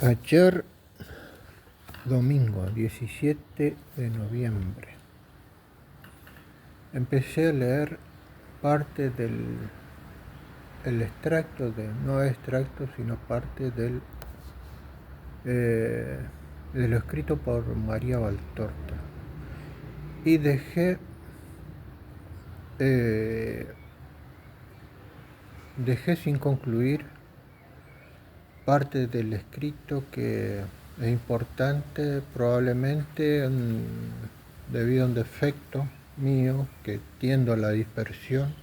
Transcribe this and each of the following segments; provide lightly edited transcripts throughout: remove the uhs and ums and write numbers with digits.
Ayer, domingo 17 de noviembre, empecé a leer parte del extracto, no extracto, sino parte de lo escrito por María Valtorta. Y dejé sin concluir parte del escrito que es importante, probablemente debido a un defecto mío que tiendo a la dispersión,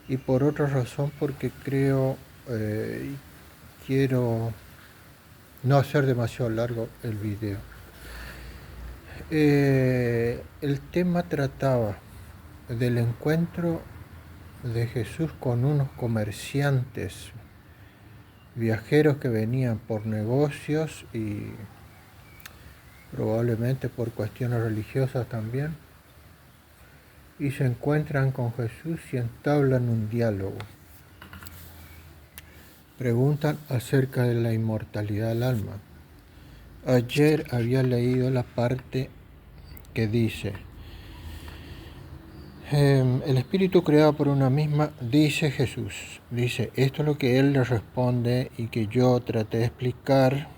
y por otra razón porque quiero no hacer demasiado largo el video. El tema trataba del encuentro de Jesús con unos comerciantes viajeros que venían por negocios y probablemente por cuestiones religiosas también, y se encuentran con Jesús y entablan un diálogo. Preguntan acerca de la inmortalidad del alma. Ayer había leído la parte que dice: el espíritu creado por una misma, dice Jesús. Dice, esto es lo que él le responde y que yo traté de explicar,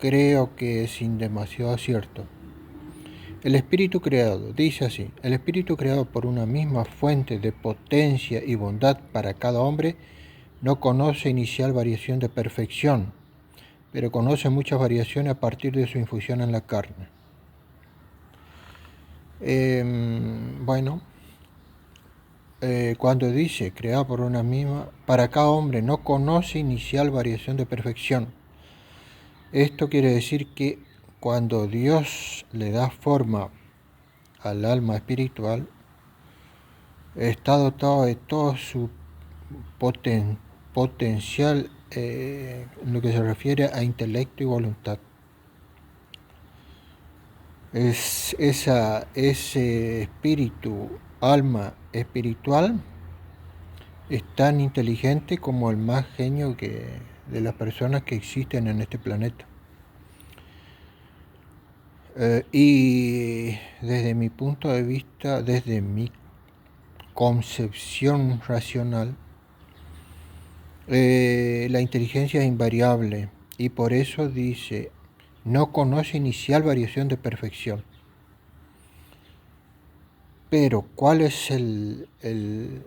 creo que sin demasiado acierto. El espíritu creado, dice así, el espíritu creado por una misma fuente de potencia y bondad para cada hombre no conoce inicial variación de perfección, pero conoce muchas variaciones a partir de su infusión en la carne. Cuando dice creado por una misma, para cada hombre no conoce inicial variación de perfección. Esto quiere decir que cuando Dios le da forma al alma espiritual, está dotado de todo su potencial en lo que se refiere a intelecto y voluntad. Ese espíritu, alma espiritual, es tan inteligente como el más genio de las personas que existen en este planeta. Y desde mi punto de vista, desde mi concepción racional, la inteligencia es invariable y por eso dice, no conoce inicial variación de perfección. Pero, ¿cuál es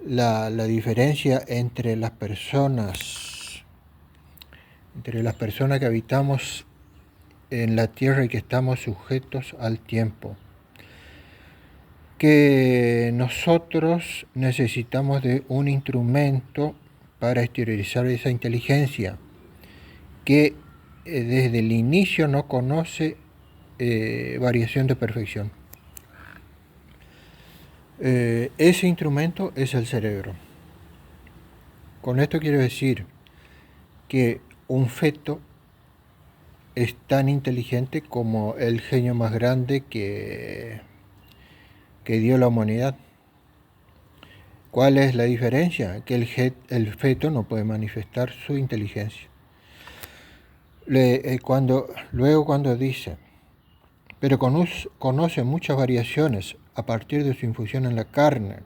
la diferencia entre las personas que habitamos en la tierra y que estamos sujetos al tiempo? Que nosotros necesitamos de un instrumento para exteriorizar esa inteligencia, que desde el inicio no conoce variación de perfección. Ese instrumento es el cerebro. Con esto quiero decir que un feto es tan inteligente como el genio más grande que dio la humanidad. ¿Cuál es la diferencia? Que el feto no puede manifestar su inteligencia. Luego cuando dice, pero conoce muchas variaciones a partir de su infusión en la carne.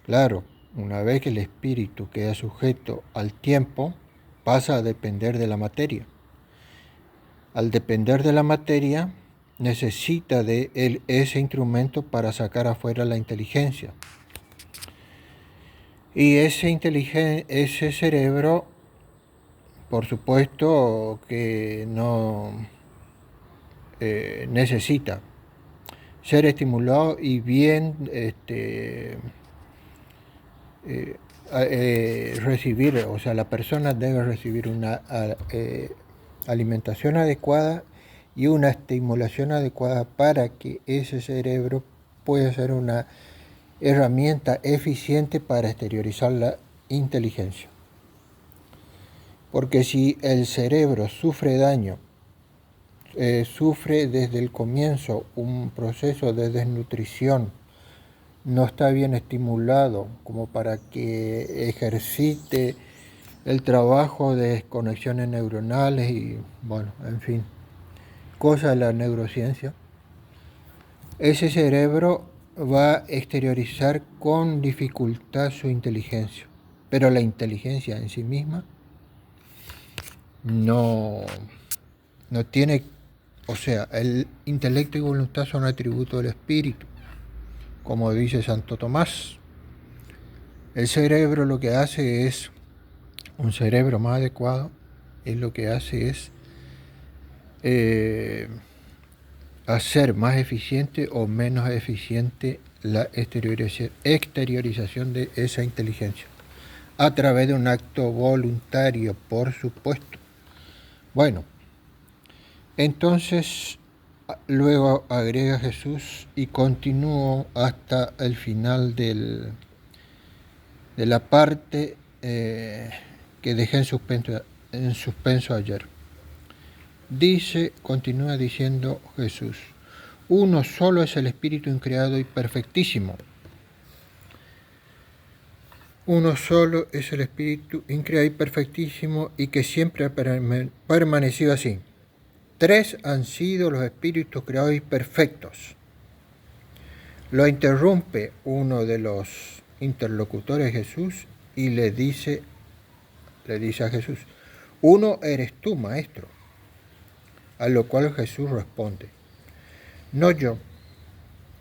Claro, una vez que el espíritu queda sujeto al tiempo, pasa a depender de la materia. Al depender de la materia, necesita de ese instrumento para sacar afuera la inteligencia. Y ese cerebro, por supuesto que no necesita ser estimulado y bien recibir, o sea, la persona debe recibir una alimentación adecuada y una estimulación adecuada para que ese cerebro pueda ser una herramienta eficiente para exteriorizar la inteligencia. Porque si el cerebro sufre daño, sufre desde el comienzo un proceso de desnutrición, no está bien estimulado como para que ejercite el trabajo de conexiones neuronales y, bueno, en fin, cosas de la neurociencia. Ese cerebro va a exteriorizar con dificultad su inteligencia, pero la inteligencia en sí misma no tiene, o sea, el intelecto y voluntad son atributos del espíritu, como dice Santo Tomás. El cerebro lo que hace es, un cerebro más adecuado, es lo que hace es hacer más eficiente o menos eficiente la exteriorización de esa inteligencia a través de un acto voluntario, por supuesto. Bueno, entonces luego agrega Jesús y continúo hasta el final de la parte que dejé en suspenso ayer. Continúa diciendo Jesús: uno solo es el Espíritu increado y perfectísimo. Uno solo es el Espíritu increado y perfectísimo, y que siempre ha permanecido así. Tres han sido los espíritus creados y perfectos. Lo interrumpe uno de los interlocutores de Jesús y le dice a Jesús: uno eres tú, maestro. A lo cual Jesús responde: no yo,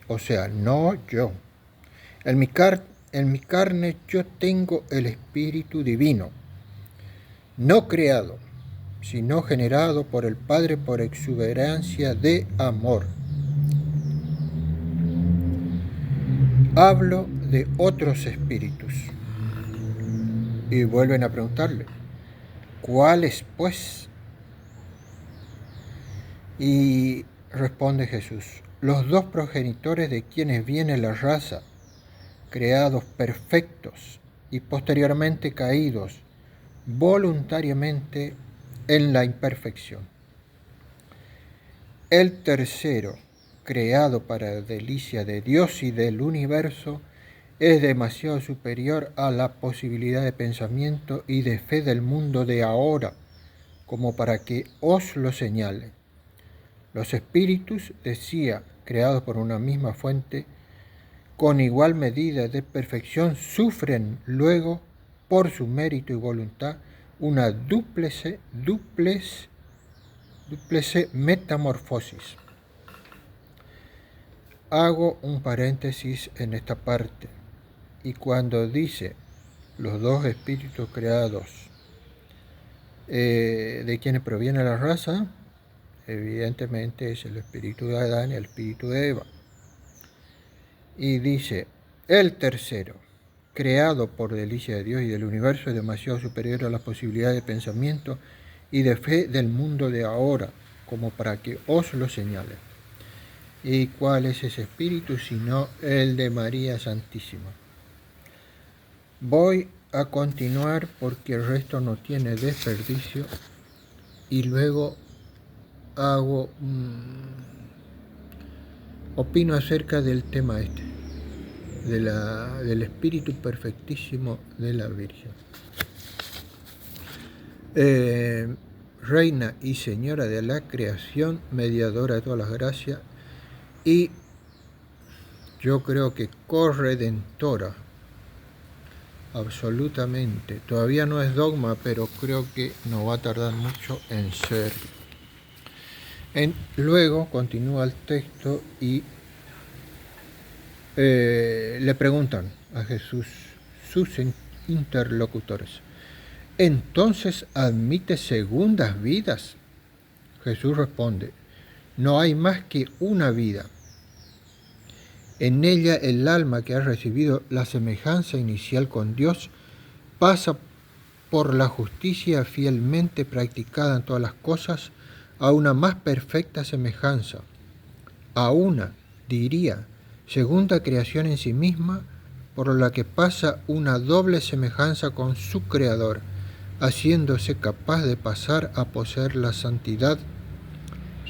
o sea, no yo. En mi carne yo tengo el Espíritu Divino, no creado, sino generado por el Padre por exuberancia de amor. Hablo de otros espíritus. Y vuelven a preguntarle: ¿cuáles, pues? Y responde Jesús: los dos progenitores de quienes viene la raza, creados perfectos y posteriormente caídos voluntariamente en la imperfección. El tercero, creado para delicia de Dios y del universo, es demasiado superior a la posibilidad de pensamiento y de fe del mundo de ahora, como para que os lo señale. Los espíritus, decía, creados por una misma fuente, con igual medida de perfección, sufren luego, por su mérito y voluntad, una dúplice metamorfosis. Hago un paréntesis en esta parte, y cuando dice los dos espíritus creados de quienes proviene la raza, evidentemente es el espíritu de Adán y el espíritu de Eva. Y dice: el tercero, creado por delicia de Dios y del universo, es demasiado superior a las posibilidades de pensamiento y de fe del mundo de ahora, como para que os lo señale. ¿Y cuál es ese espíritu sino el de María Santísima? Voy a continuar porque el resto no tiene desperdicio, y luego opino acerca del tema del Espíritu Perfectísimo de la Virgen. Reina y Señora de la creación, mediadora de todas las gracias, y yo creo que corredentora, absolutamente. Todavía no es dogma, pero creo que no va a tardar mucho en ser. Luego continúa el texto y le preguntan a Jesús sus interlocutores: ¿entonces admite segundas vidas? Jesús responde: no hay más que una vida. En ella el alma que ha recibido la semejanza inicial con Dios pasa por la justicia fielmente practicada en todas las cosas a una más perfecta semejanza, a una, diría, segunda creación en sí misma, por la que pasa una doble semejanza con su Creador, haciéndose capaz de pasar a poseer la santidad,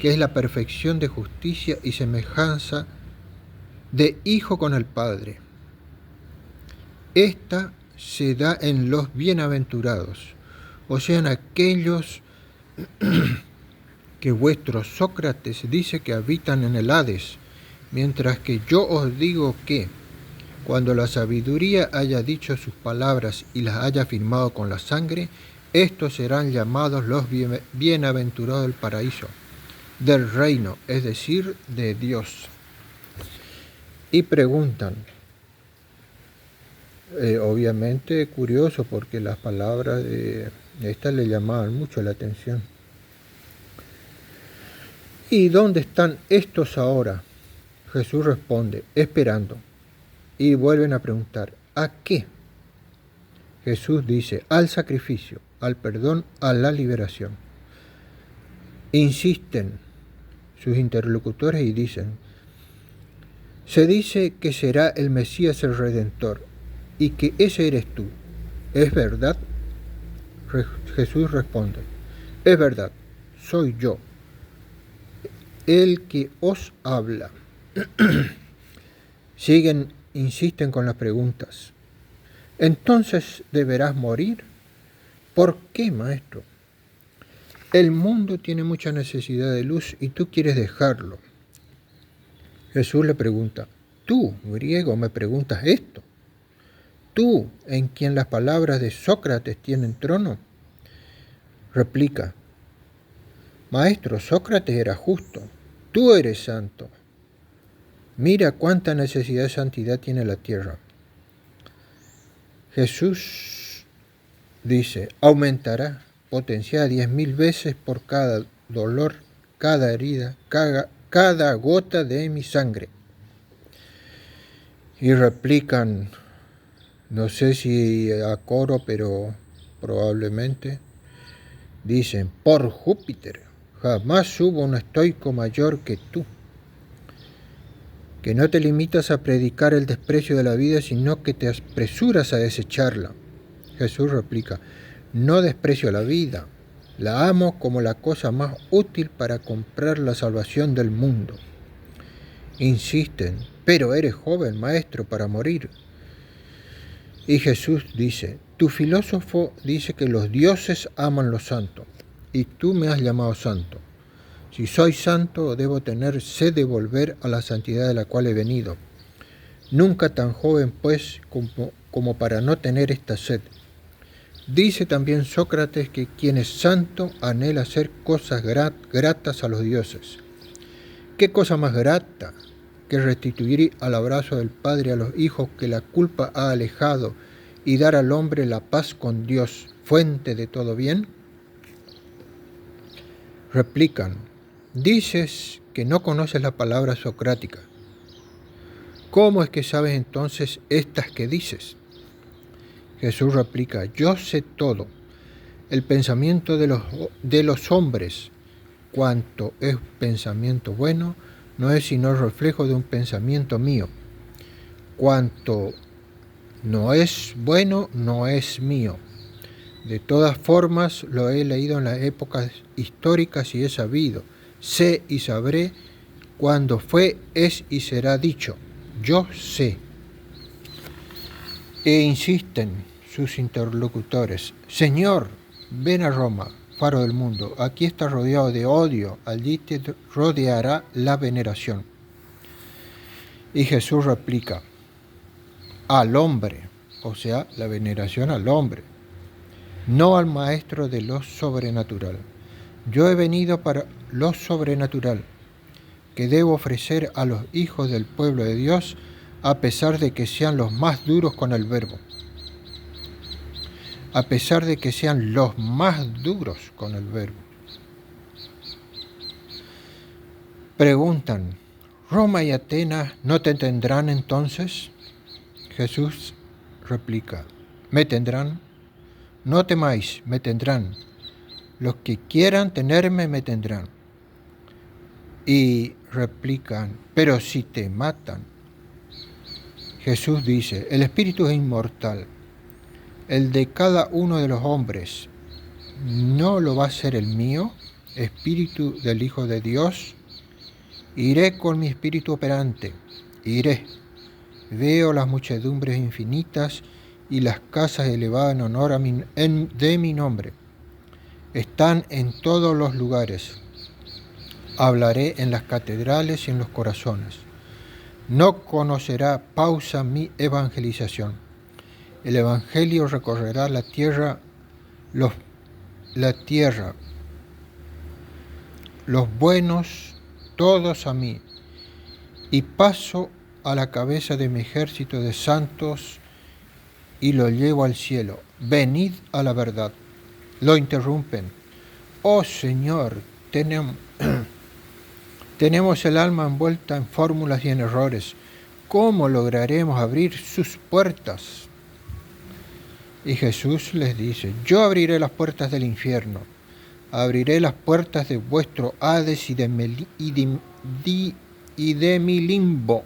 que es la perfección de justicia y semejanza de Hijo con el Padre. Esta se da en los bienaventurados, o sean aquellos que vuestro Sócrates dice que habitan en el Hades, mientras que yo os digo que, cuando la sabiduría haya dicho sus palabras y las haya firmado con la sangre, estos serán llamados los bienaventurados del paraíso, del reino, es decir, de Dios. Y preguntan, obviamente curioso porque las palabras de estas le llamaban mucho la atención. ¿Y dónde están estos ahora? Jesús responde, esperando. Y vuelven a preguntar, ¿a qué? Jesús dice, al sacrificio, al perdón, a la liberación. Insisten sus interlocutores y dicen, se dice que será el Mesías el Redentor y que ese eres tú. ¿Es verdad? Jesús responde, es verdad, soy yo, el que os habla. Insisten con las preguntas. Entonces deberás morir. ¿Por qué, maestro? El mundo tiene mucha necesidad de luz y tú quieres dejarlo. Jesús le pregunta, tú, griego, me preguntas esto. ¿Tú, en quien las palabras de Sócrates tienen trono? Replica, maestro, Sócrates era justo, tú eres santo. Mira cuánta necesidad de santidad tiene la tierra. Jesús dice, aumentará, potenciará 10.000 veces por cada dolor, cada herida, cada gota de mi sangre. Y replican, no sé si a coro, pero probablemente, dicen, por Júpiter, jamás hubo un estoico mayor que tú, que no te limitas a predicar el desprecio de la vida, sino que te apresuras a desecharla. Jesús replica, no desprecio la vida, la amo como la cosa más útil para comprar la salvación del mundo. Insisten, pero eres joven, maestro, para morir. Y Jesús dice, tu filósofo dice que los dioses aman lo santo, y tú me has llamado santo. Si soy santo, debo tener sed de volver a la santidad de la cual he venido. Nunca tan joven, pues, como para no tener esta sed. Dice también Sócrates que quien es santo anhela hacer cosas gratas a los dioses. ¿Qué cosa más grata que restituir al abrazo del Padre a los hijos que la culpa ha alejado y dar al hombre la paz con Dios, fuente de todo bien? Replican, dices que no conoces la palabra socrática. ¿Cómo es que sabes entonces estas que dices? Jesús replica, yo sé todo, el pensamiento de los hombres, cuanto es pensamiento bueno, no es sino reflejo de un pensamiento mío. Cuanto no es bueno, no es mío. De todas formas, lo he leído en las épocas históricas y he sabido. Sé y sabré cuando fue, es y será dicho. Yo sé. E insisten sus interlocutores. Señor, ven a Roma, faro del mundo. Aquí está rodeado de odio, allí te rodeará la veneración. Y Jesús replica, al hombre, o sea, la veneración al hombre, no al maestro de lo sobrenatural. Yo he venido para lo sobrenatural, que debo ofrecer a los hijos del pueblo de Dios, a pesar de que sean los más duros con el verbo. A pesar de que sean los más duros con el verbo. Preguntan, ¿Roma y Atenas no te tendrán entonces? Jesús replica, ¿me tendrán? No temáis, me tendrán. Los que quieran tenerme, me tendrán. Y replican, pero si te matan. Jesús dice, el espíritu es inmortal. El de cada uno de los hombres, ¿no lo va a ser el mío, espíritu del Hijo de Dios? Iré con mi espíritu operante, iré. Veo las muchedumbres infinitas y las casas elevadas en honor de mi nombre. Están en todos los lugares. Hablaré en las catedrales y en los corazones. No conocerá pausa mi evangelización. El evangelio recorrerá la tierra, los buenos, todos a mí, y paso a la cabeza de mi ejército de santos y lo llevo al cielo. Venid a la verdad. Lo interrumpen. Oh Señor, tenemos el alma envuelta en fórmulas y en errores. ¿Cómo lograremos abrir sus puertas? Y Jesús les dice, yo abriré las puertas del infierno, abriré las puertas de vuestro Hades y de mi limbo.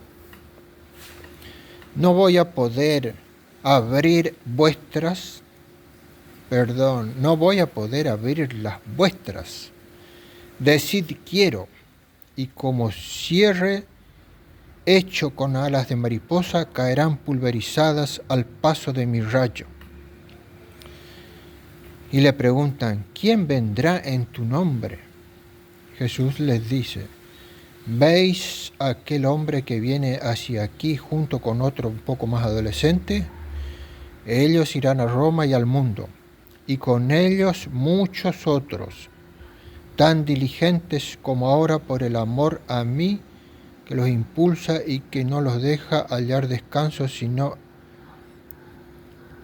No voy a poder abrir las vuestras. Decid quiero, y como cierre hecho con alas de mariposa, caerán pulverizadas al paso de mi rayo. Y le preguntan, ¿quién vendrá en tu nombre? Jesús les dice, ¿veis a aquel hombre que viene hacia aquí junto con otro un poco más adolescente? Ellos irán a Roma y al mundo, y con ellos muchos otros, tan diligentes como ahora por el amor a mí, que los impulsa y que no los deja hallar descanso sino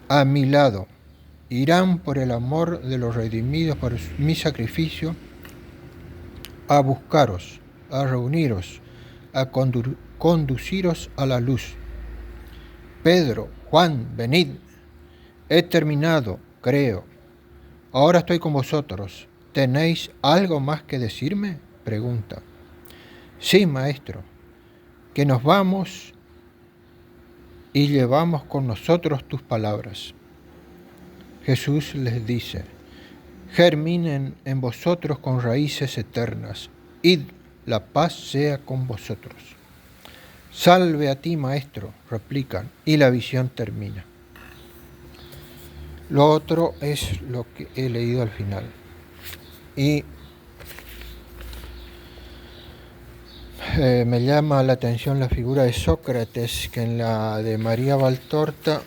a mi lado. Irán por el amor de los redimidos por mi sacrificio a buscaros, a reuniros, a conduciros a la luz. Pedro, Juan, venid. He terminado, creo. Ahora estoy con vosotros. ¿Tenéis algo más que decirme? Pregunta. Sí, maestro, que nos vamos y llevamos con nosotros tus palabras. Jesús les dice, germinen en vosotros con raíces eternas. Id, la paz sea con vosotros. Salve a ti, maestro, replican, y la visión termina. Lo otro es lo que he leído al final. Y me llama la atención la figura de Sócrates, que en la de María Valtorta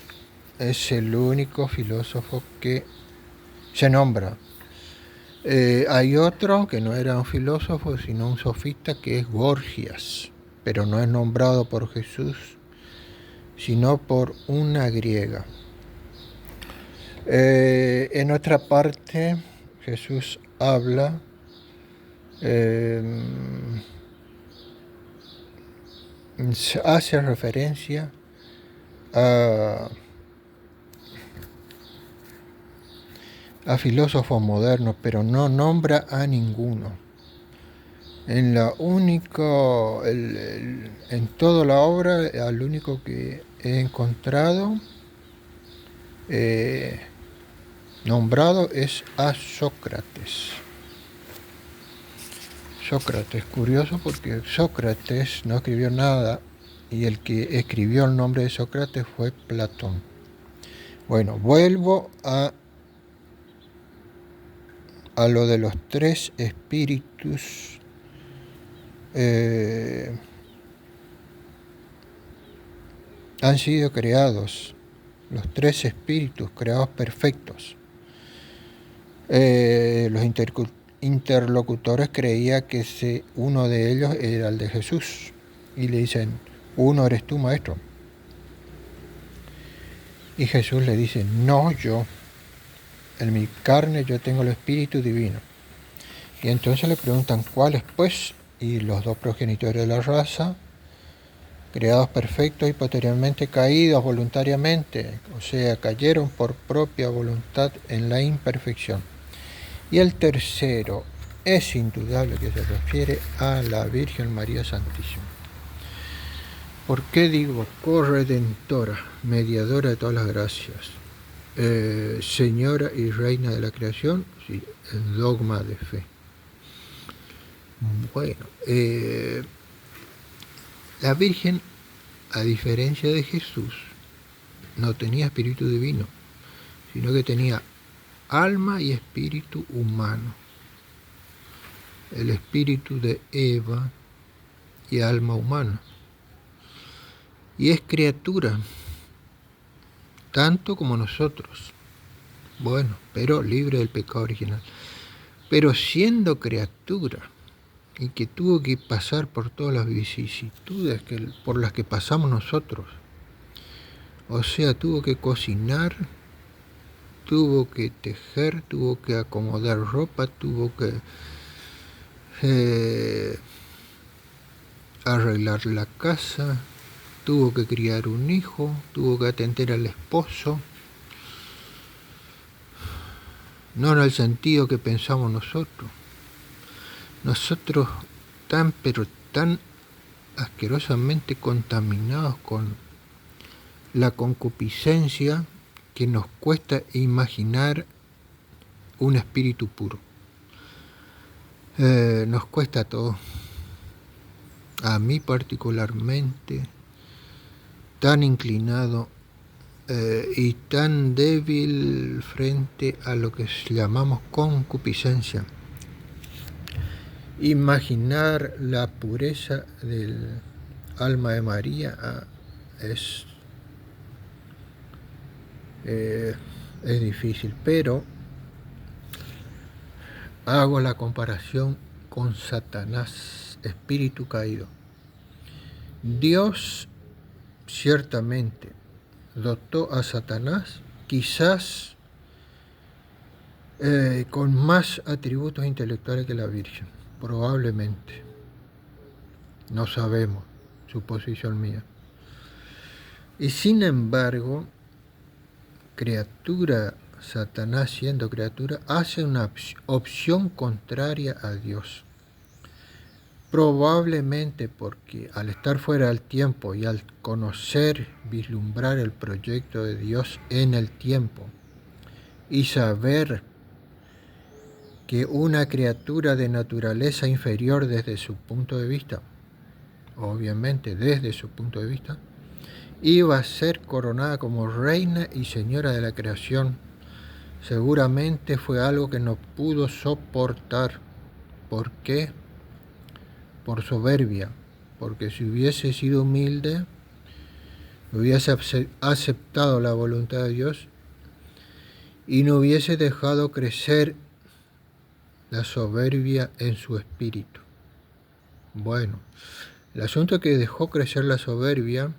es el único filósofo que se nombra. Hay otro que no era un filósofo, sino un sofista, que es Gorgias, pero no es nombrado por Jesús, sino por una griega. En otra parte, Jesús habla hace referencia a filósofos modernos, pero no nombra a ninguno. En toda la obra, al único que he encontrado nombrado es a Sócrates. Sócrates, curioso porque Sócrates no escribió nada y el que escribió el nombre de Sócrates fue Platón. Bueno, vuelvo a lo de los tres espíritus han sido creados, los tres espíritus creados perfectos. Los interlocutores creían que uno de ellos era el de Jesús y le dicen, uno eres tú, maestro. Y Jesús le dice, no yo. En mi carne yo tengo el Espíritu Divino. Y entonces le preguntan, ¿cuáles pues? Y los dos progenitores de la raza, creados perfectos y posteriormente caídos voluntariamente, o sea, cayeron por propia voluntad en la imperfección. Y el tercero es indudable que se refiere a la Virgen María Santísima. ¿Por qué digo corredentora, mediadora de todas las gracias? Señora y reina de la creación, sí, el dogma de fe. Bueno, la Virgen, a diferencia de Jesús, no tenía espíritu divino, sino que tenía alma y espíritu humano. El espíritu de Eva y alma humana. Y es criatura, tanto como nosotros. Bueno, pero libre del pecado original. Pero siendo criatura, y que tuvo que pasar por todas las vicisitudes por las que pasamos nosotros. O sea, tuvo que cocinar, tuvo que tejer, tuvo que acomodar ropa, tuvo que arreglar la casa, tuvo que criar un hijo, tuvo que atender al esposo. No en el sentido que pensamos nosotros. Nosotros pero tan asquerosamente contaminados con la concupiscencia que nos cuesta imaginar un espíritu puro. Nos cuesta todo. A mí particularmente, tan inclinado y tan débil frente a lo que llamamos concupiscencia. Imaginar la pureza del alma de María es difícil, pero hago la comparación con Satanás, espíritu caído. Dios ciertamente dotó a Satanás quizás con más atributos intelectuales que la Virgen, probablemente. No sabemos, suposición mía. Y sin embargo, Satanás siendo criatura, hace una opción contraria a Dios. Probablemente porque al estar fuera del tiempo y al conocer, vislumbrar el proyecto de Dios en el tiempo y saber que una criatura de naturaleza inferior desde su punto de vista, obviamente desde su punto de vista, iba a ser coronada como reina y señora de la creación, seguramente fue algo que no pudo soportar. ¿Por qué? Por soberbia, porque si hubiese sido humilde, hubiese aceptado la voluntad de Dios y no hubiese dejado crecer la soberbia en su espíritu. Bueno, el asunto es que dejó crecer la soberbia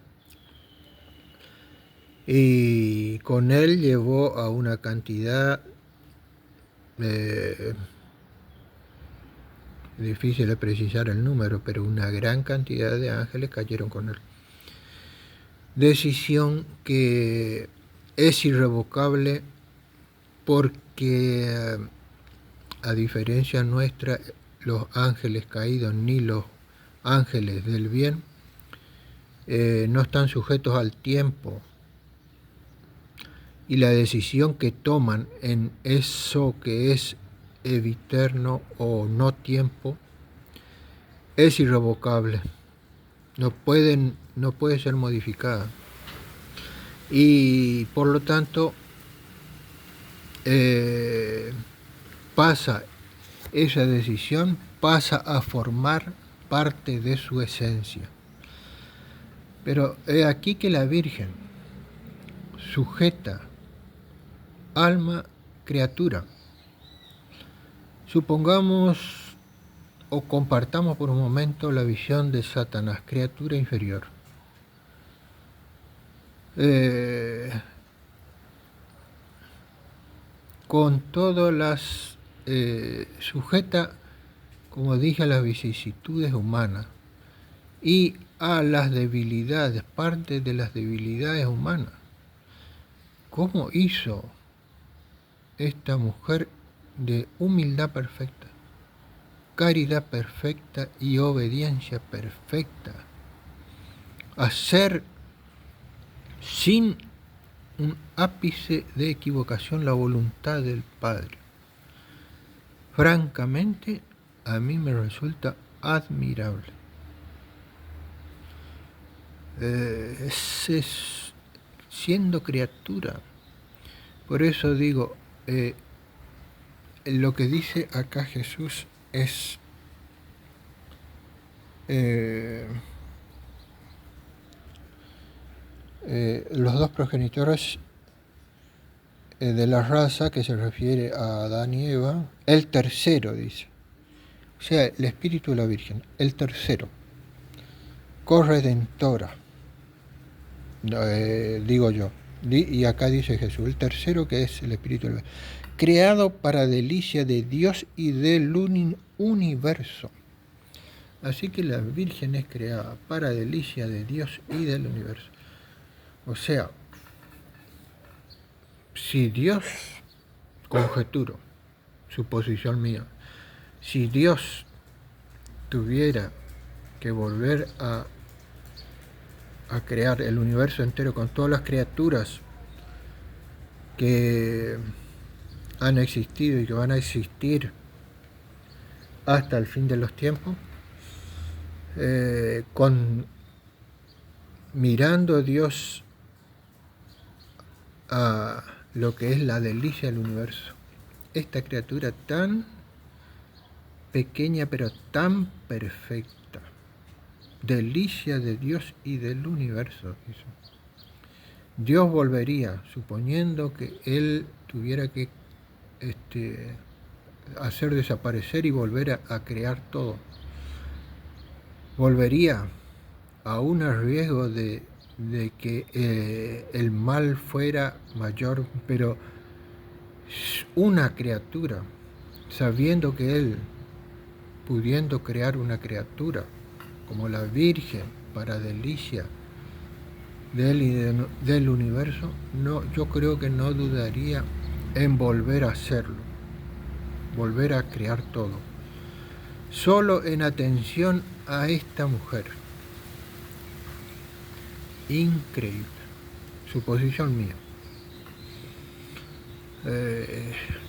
y con él llevó a una cantidad difícil de precisar el número, pero una gran cantidad de ángeles cayeron con él. Decisión que es irrevocable porque, a diferencia nuestra, los ángeles caídos ni los ángeles del bien no están sujetos al tiempo, y la decisión que toman en eso que es eviterno o no tiempo es irrevocable, no puede ser modificada, y por lo tanto esa decisión pasa a formar parte de su esencia. Pero he aquí que la Virgen sujeta alma, criatura. Supongamos o compartamos por un momento la visión de Satanás, criatura inferior. Con todas las sujeta, como dije, a las vicisitudes humanas y a las debilidades, parte de las debilidades humanas. ¿Cómo hizo esta mujer de humildad perfecta, caridad perfecta y obediencia perfecta hacer sin un ápice de equivocación la voluntad del Padre? Francamente, a mí me resulta admirable. Siendo criatura, por eso digo, lo que dice acá Jesús es los dos progenitores de la raza, que se refiere a Adán y Eva, el tercero, dice. O sea, el Espíritu de la Virgen, el tercero, corredentora, digo yo. Y acá dice Jesús, el tercero, que es el Espíritu de la Virgen, creado para delicia de Dios y del universo. Así que la Virgen es creada para delicia de Dios y del universo. O sea, si Dios, conjeturo, suposición mía, si Dios tuviera que volver a crear el universo entero con todas las criaturas que han existido y que van a existir hasta el fin de los tiempos, mirando Dios a lo que es la delicia del universo, esta criatura tan pequeña pero tan perfecta, delicia de Dios y del universo. Dios volvería, suponiendo que Él tuviera que hacer desaparecer y volver a crear todo, volvería aún a riesgo de que el mal fuera mayor, pero una criatura, sabiendo que Él, pudiendo crear una criatura como la Virgen para delicia de Él y del universo, no, yo creo que no dudaría en volver a hacerlo, volver a crear todo, solo en atención a esta mujer. Increíble, suposición mía.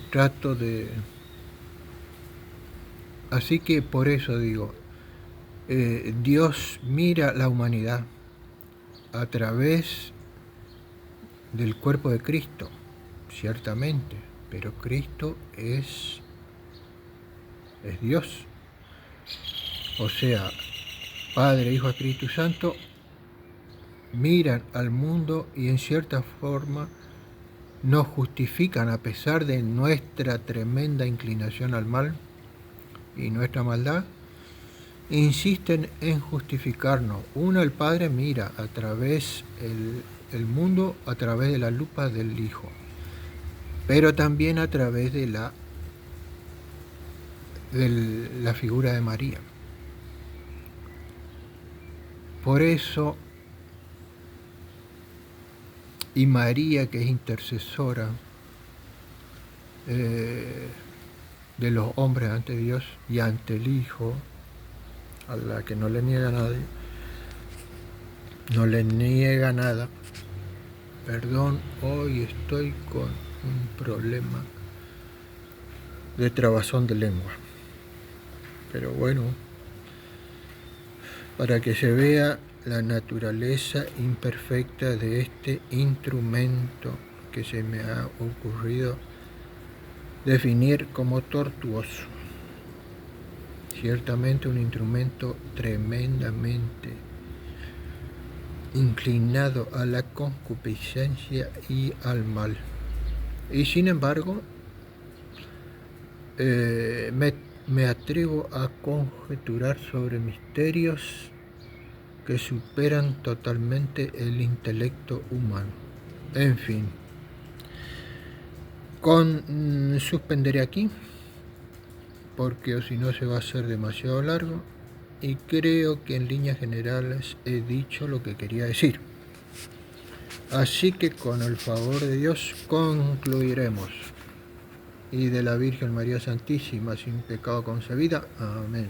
Trato de... Así que por eso digo, Dios mira la humanidad a través del cuerpo de Cristo, ciertamente, pero Cristo es Dios. O sea, Padre, Hijo, Espíritu Santo miran al mundo y en cierta forma nos justifican a pesar de nuestra tremenda inclinación al mal y nuestra maldad. Insisten en justificarnos. Uno, el Padre mira a través el mundo a través de la lupa del Hijo, pero también a través de la figura de María. Por eso, y María, que es intercesora de los hombres ante Dios y ante el Hijo, a la que no le niega a nadie, no le niega nada. Perdón, hoy estoy con un problema de trabazón de lengua, pero bueno, para que se vea la naturaleza imperfecta de este instrumento que se me ha ocurrido definir como tortuoso. Ciertamente un instrumento tremendamente inclinado a la concupiscencia y al mal. Y sin embargo, me atrevo a conjeturar sobre misterios que superan totalmente el intelecto humano. En fin, suspenderé aquí, porque o si no se va a hacer demasiado largo, y creo que en líneas generales he dicho lo que quería decir. Así que con el favor de Dios concluiremos. Y de la Virgen María Santísima, sin pecado concebida. Amén.